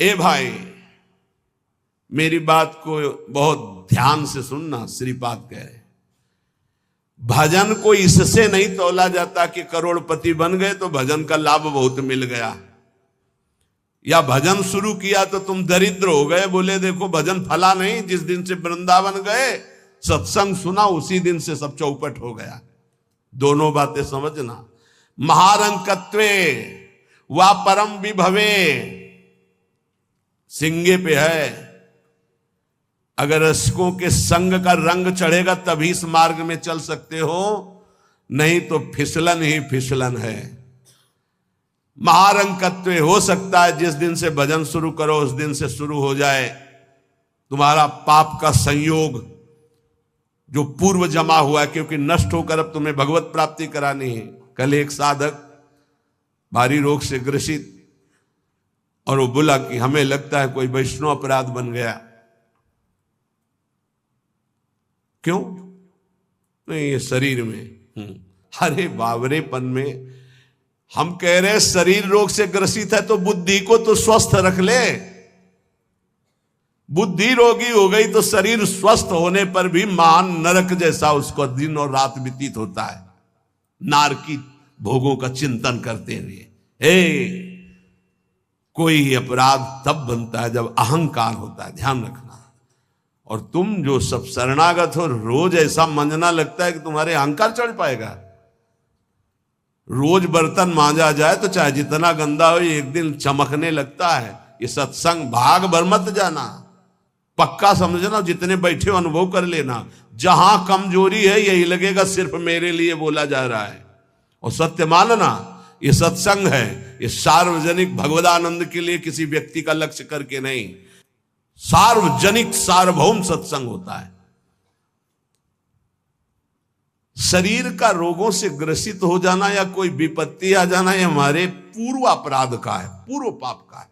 ए भाई, मेरी बात को बहुत ध्यान से सुनना। श्रीपाद कह रहे, भजन को इससे नहीं तौला जाता कि करोड़पति बन गए तो भजन का लाभ बहुत मिल गया, या भजन शुरू किया तो तुम दरिद्र हो गए। बोले देखो भजन फला नहीं, जिस दिन से वृंदावन गए सत्संग सुना उसी दिन से सब चौपट हो गया। दोनों बातें समझना। महारंकत्वे वा परम विभवे सिंगे पे है। अगर रसिकों के संग का रंग चढ़ेगा तभी इस मार्ग में चल सकते हो, नहीं तो फिसलन ही फिसलन है। महारंकत्व हो सकता है जिस दिन से भजन शुरू करो उस दिन से शुरू हो जाए तुम्हारा पाप का संयोग जो पूर्व जमा हुआ है, क्योंकि नष्ट होकर अब तुम्हें भगवत प्राप्ति करानी है। कल एक साधक भारी रोग से ग्रसित, और वो बोला कि हमें लगता है कोई वैष्णव अपराध बन गया। क्यों? नहीं, ये शरीर में। अरे बावरेपन में हम कह रहे शरीर रोग से ग्रसित है तो बुद्धि को तो स्वस्थ रख ले। बुद्धि रोगी हो गई तो शरीर स्वस्थ होने पर भी महान नरक जैसा उसको दिन और रात व्यतीत होता है, नारकी भोगों का चिंतन करते हुए। कोई अपराध तब बनता है जब अहंकार होता है, ध्यान रखना। और तुम जो सब शरणागत हो, रोज ऐसा मंजना लगता है कि तुम्हारे अहंकार चढ़ पाएगा। रोज बर्तन मांजा जाए तो चाहे जितना गंदा हो एक दिन चमकने लगता है। ये सत्संग भाग भर मत जाना, पक्का समझना। जितने बैठे हो अनुभव कर लेना, जहां कमजोरी है यही लगेगा सिर्फ मेरे लिए बोला जा रहा है। और सत्य मानना, ये सत्संग है, ये सार्वजनिक भगवदानंद के लिए किसी व्यक्ति का लक्ष्य करके नहीं, सार्वजनिक सार्वभौम सत्संग होता है। शरीर का रोगों से ग्रसित हो जाना या कोई विपत्ति आ जाना ये हमारे पूर्व अपराध का है, पूर्व पाप का है।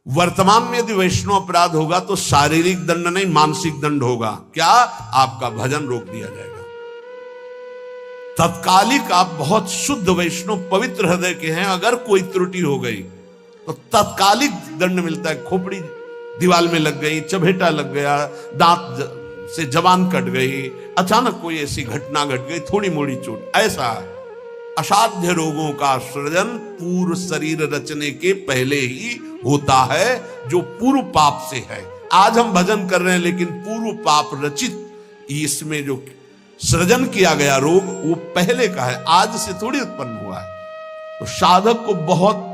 वर्तमान में यदि वैष्णव अपराध होगा तो शारीरिक दंड नहीं मानसिक दंड होगा। क्या? आपका भजन रोक दिया जाएगा। तत्कालिक आप बहुत शुद्ध वैष्णव पवित्र हृदय के हैं, अगर कोई त्रुटि हो गई तो तत्कालिक दंड मिलता है। खोपड़ी दीवार में लग गई, चबेटा लग गया, दांत से जबान कट गई, अचानक कोई ऐसी घटना घट गई, थोड़ी मोड़ी चोट, ऐसा असाध्य रोगों का सृजन पूर्व शरीर रचने के पहले ही होता है, जो पूर्व पाप से है। आज हम भजन कर रहे हैं लेकिन पूर्व पाप रचित इसमें जो सृजन किया गया रोग वो पहले का है, आज से थोड़ी उत्पन्न हुआ है। तो साधक को बहुत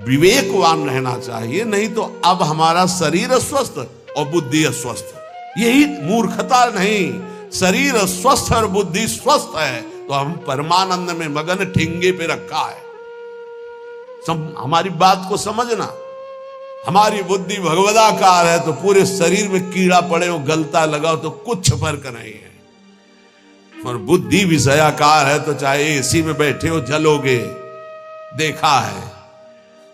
विवेकवान रहना चाहिए, नहीं तो अब हमारा शरीर अस्वस्थ और बुद्धि अस्वस्थ। यही मूर्खता नहीं, शरीर स्वस्थ और बुद्धि स्वस्थ है तो हम परमानंद में मगन ठिंगे पे रखा है। हमारी बात को समझना। हमारी बुद्धि भगवदाकार है तो पूरे शरीर में कीड़ा पड़े हो, गलता लगाओ तो कुछ फर्क नहीं है। और बुद्धि विषयाकार है तो चाहे एसी में बैठे हो जलोगे, देखा है।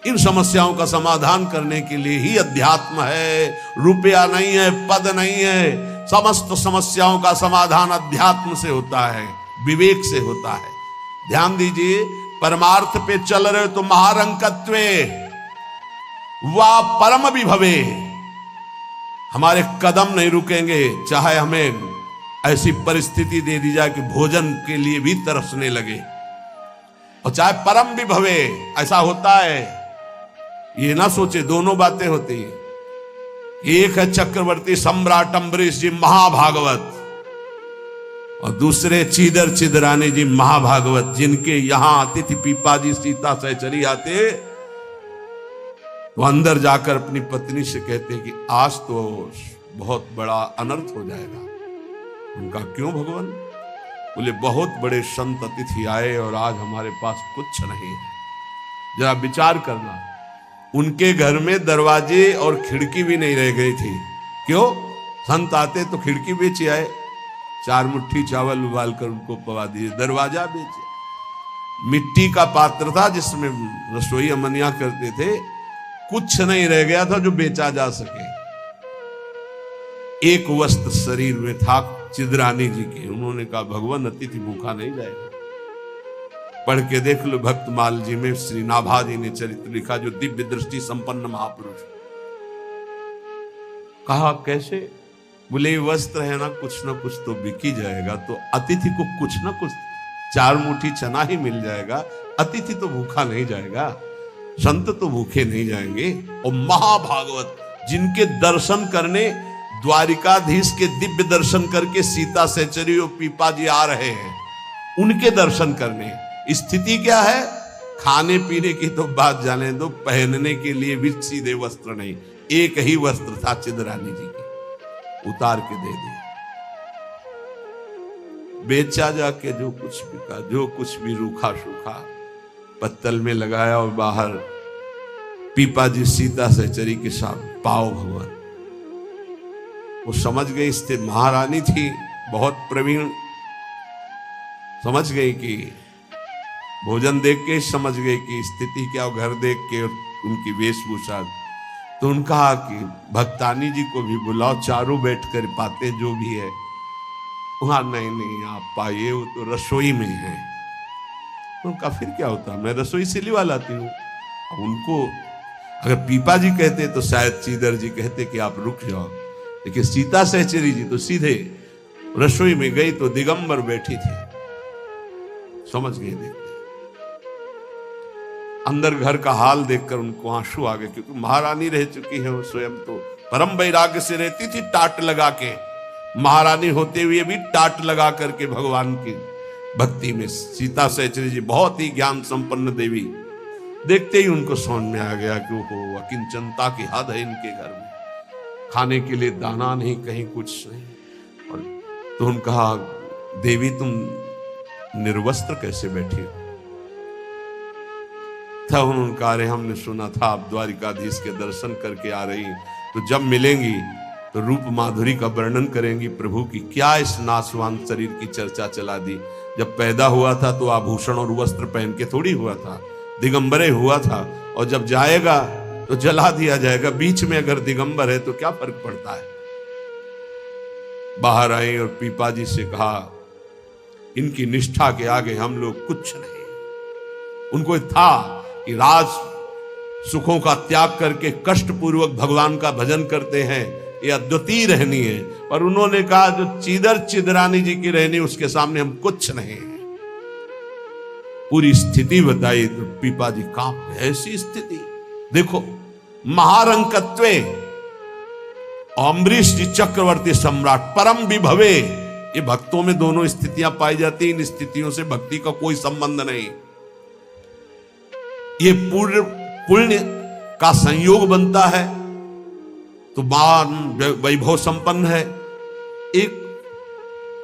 इन समस्याओं का समाधान करने के लिए ही अध्यात्म है, रुपया नहीं है, पद नहीं है। समस्त समस्याओं का समाधान अध्यात्म से होता है, विवेक से होता है। ध्यान दीजिए, परमार्थ पे चल रहे तो महारंकत्वे वा परम विभवे, हमारे कदम नहीं रुकेंगे, चाहे हमें ऐसी परिस्थिति दे दी जाए कि भोजन के लिए भी तरसने लगे, और चाहे परम विभवे। ऐसा होता है, ये ना सोचे दोनों बातें होती हैं। एक है चक्रवर्ती सम्राट अम्बरीश जी महाभागवत, और दूसरे चीदर चिदरानी जी महाभागवत, जिनके यहां अतिथि पीपाजी सीता सहचरी आते तो अंदर जाकर अपनी पत्नी से कहते कि आज तो बहुत बड़ा अनर्थ हो जाएगा। उनका क्यों भगवान? बोले बहुत बड़े संत अतिथि आए और आज हमारे पास कुछ नहीं है। जरा विचार करना, उनके घर में दरवाजे और खिड़की भी नहीं रह गई थी। क्यों? संत आते तो खिड़की बेचे आए, 4 मुट्ठी चावल उबाल कर उनको पवा दिए, दरवाजा बेचे। मिट्टी का पात्र था जिसमें रसोई अमनिया करते थे, कुछ नहीं रह गया था जो बेचा जा सके। एक वस्त्र शरीर में था चिदरानी जी के। उन्होंने कहा भगवान अतिथि भूखा नहीं जाएगा। पढ़ के देख लो भक्तमाल जी में श्री नाभा जी ने चरित्र लिखा, जो दिव्य दृष्टि संपन्न महापुरुष। कहा कैसे? बोले वस्त्र है ना कुछ तो बिक ही जाएगा, तो अतिथि को कुछ ना कुछ 4 मुट्ठी चना ही मिल जाएगा, अतिथि तो भूखा नहीं जाएगा, संत तो भूखे नहीं जाएंगे। और महाभागवत जिनके दर्शन करने द्वारिकाधीश के दिव्य दर्शन करके सीता सहचरी और पीपा जी आ रहे हैं, उनके दर्शन करने। स्थिति क्या है? खाने पीने की तो बात जाने दो, पहनने के लिए भी सीधे वस्त्र नहीं, एक ही वस्त्र था चिदरानी जी की, उतार के दे दिया। बेचा जाके जो कुछ बिका, जो कुछ भी रूखा सूखा पत्तल में लगाया और बाहर पीपा जी सीता सहचरी के साथ पाओ भगवान। वो समझ गई, स्थित महारानी थी बहुत प्रवीण, समझ गई कि भोजन देख के समझ गई कि स्थिति क्या, घर देख के उनकी वेशभूषा। तो उन्होंने कहा कि भक्तानी जी को भी बुलाओ, चारों बैठ कर बातें जो भी है। वहां नहीं आप पाइए, वो तो रसोई में है। उनका फिर क्या होता, मैं रसोई से लिवा लाती हूँ। उनको अगर पीपा जी कहते तो शायद श्रीधर जी कहते कि आप रुक जाओ, लेकिन सीता सहचरी जी तो सीधे रसोई में गई तो दिगंबर बैठी थी, समझ गए। देखते अंदर घर का हाल देखकर उनको आंसू आ गए, क्योंकि महारानी रह चुकी है, वो स्वयं तो परम वैराग्य से रहती थी, टाट लगा के। महारानी होते हुए भी टाट लगा करके भगवान की भक्ति में। सीता सहचरी जी बहुत ही ज्ञान संपन्न देवी, देखते ही उनको समझ में आ गया कि वो अकिंचनता की हद है इनके घर में, खाने के लिए दाना नहीं, कहीं कुछ नहीं। और तो उन्होंने कहा, देवी तुम निर्वस्त्र कैसे बैठी हो? था उन्होंने कहा, अरे हमने सुना था आप द्वारिकाधीश के दर्शन करके आ रही, तो जब मिलेंगी तो रूप माधुरी का वर्णन करेंगी प्रभु की। क्या इस नासवान शरीर की चर्चा चला दी? जब पैदा हुआ था तो आभूषण और वस्त्र पहन के थोड़ी हुआ था, दिगंबरे हुआ था, और जब जाएगा तो जला दिया जाएगा। बीच में अगर दिगंबर है तो क्या फर्क पड़ता है? बाहर आई और पीपा जी से कहा, इनकी निष्ठा के आगे हम लोग कुछ नहीं। उनको था कि राज सुखों का त्याग करके कष्ट पूर्वक भगवान का भजन करते हैं, ये अद्वितीय रहनी है। पर उन्होंने कहा, जो चीदर चिदरानी जी की रहनी, उसके सामने हम कुछ नहीं है। पूरी स्थिति बताई तो पीपा जी कांप गए। ऐसी स्थिति देखो, महारंकत्वे अम्बरीश जी चक्रवर्ती सम्राट परम विभवे, ये भक्तों में दोनों स्थितियां पाई जाती। इन स्थितियों से भक्ति का कोई संबंध नहीं, ये पूर्ण पुण्य का संयोग बनता है तो मान वैभव संपन्न है। एक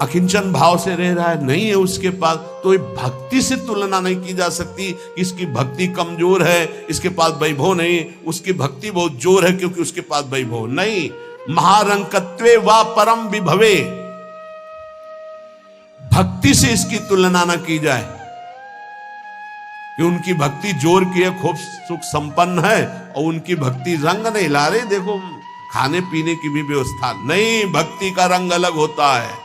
अकिंचन भाव से रह रहा है, नहीं है उसके पास, तो भक्ति से तुलना नहीं की जा सकती। इसकी भक्ति कमजोर है, इसके पास वैभव नहीं, उसकी भक्ति बहुत जोर है क्योंकि उसके पास वैभव नहीं। महारंकत्वे वा परम विभवे, भक्ति से इसकी तुलना ना की जाए कि उनकी भक्ति जोर की है, खूब सुख संपन्न है, और उनकी भक्ति रंग नहीं ला रही। देखो खाने पीने की भी व्यवस्था नहीं, भक्ति का रंग अलग होता है।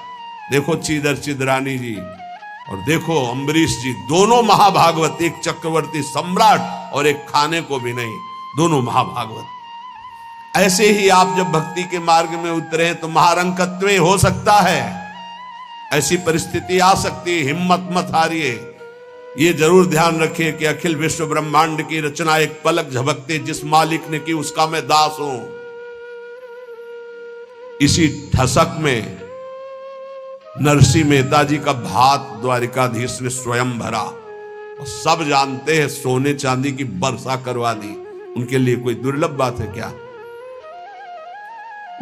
देखो चीदर चिदरानी जी और देखो अम्बरीश जी, दोनों महाभागवत, एक चक्रवर्ती सम्राट और एक खाने को भी नहीं, दोनों महाभागवत। ऐसे ही आप जब भक्ति के मार्ग में उतरे तो महारंकत्वे हो सकता है, ऐसी परिस्थिति आ सकती है, हिम्मत मत हारिए। ये जरूर ध्यान रखिए कि अखिल विश्व ब्रह्मांड की रचना एक पलक झपकते जिस मालिक ने की, उसका मैं दास हूं। इसी ठसक में नरसिंह मेहता जी का भात द्वारिकाधीश ने स्वयं भरा, और सब जानते हैं सोने चांदी की वर्षा करवा दी। उनके लिए कोई दुर्लभ बात है क्या?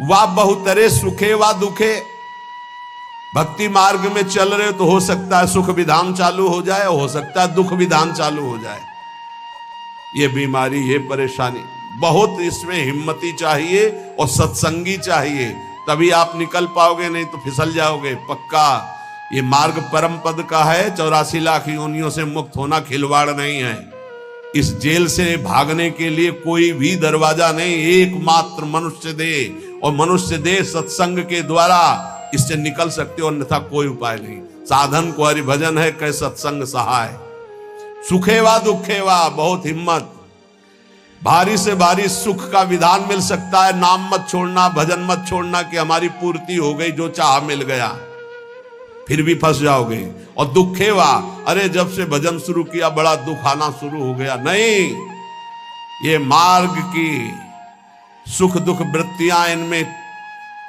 वाह बहुतरे सुखे वा दुखे, भक्ति मार्ग में चल रहे तो हो सकता है सुख विधान चालू हो जाए, हो सकता है दुख विधान चालू हो जाए। ये बीमारी, ये परेशानी, बहुत इसमें हिम्मती चाहिए और सत्संगी चाहिए, तभी आप निकल पाओगे, नहीं तो फिसल जाओगे पक्का। ये मार्ग परम पद का है, 84 लाख योनियों से मुक्त होना खिलवाड़ नहीं है। इस जेल से भागने के लिए कोई भी दरवाजा नहीं, एकमात्र मनुष्य दे, और मनुष्य दे सत्संग के द्वारा इससे निकल सकते हो, अन्यथा कोई उपाय नहीं। साधन को हरि भजन है, कै सत्संग सहाय। सुखेवा दुखेवा, बहुत हिम्मत। भारी से भारी सुख का विधान मिल सकता है, नाम मत छोड़ना, भजन मत छोड़ना कि हमारी पूर्ति हो गई, जो चाह मिल गया, फिर भी फंस जाओगे। और दुखेवा, अरे जब से भजन शुरू किया बड़ा दुख आना शुरू हो गया। नहीं, ये मार्ग की सुख दुख वृत्तियां, इनमें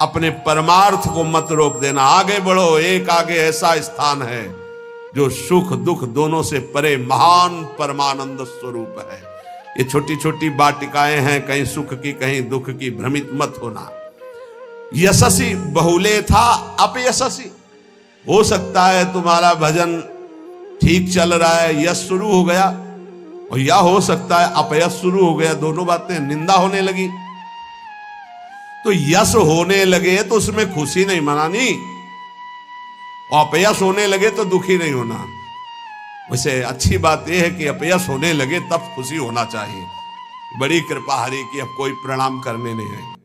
अपने परमार्थ को मत रोक देना, आगे बढ़ो। एक आगे ऐसा स्थान है जो सुख दुख दोनों से परे महान परमानंद स्वरूप है। ये छोटी छोटी वाटिकाएं हैं, कहीं सुख की कहीं दुख की, भ्रमित मत होना। यशसी बहुले था अपयशसी, हो सकता है तुम्हारा भजन ठीक चल रहा है, यश शुरू हो गया, और या हो सकता है अपयश शुरू हो गया, दोनों बातें, निंदा होने लगी। तो यश होने लगे तो उसमें खुशी नहीं मनानी, और अपयश होने लगे तो दुखी नहीं होना। वैसे अच्छी बात यह है कि अपयश होने लगे तब खुशी होना चाहिए। बड़ी कृपा हरि की, अब कोई प्रणाम करने नहीं है।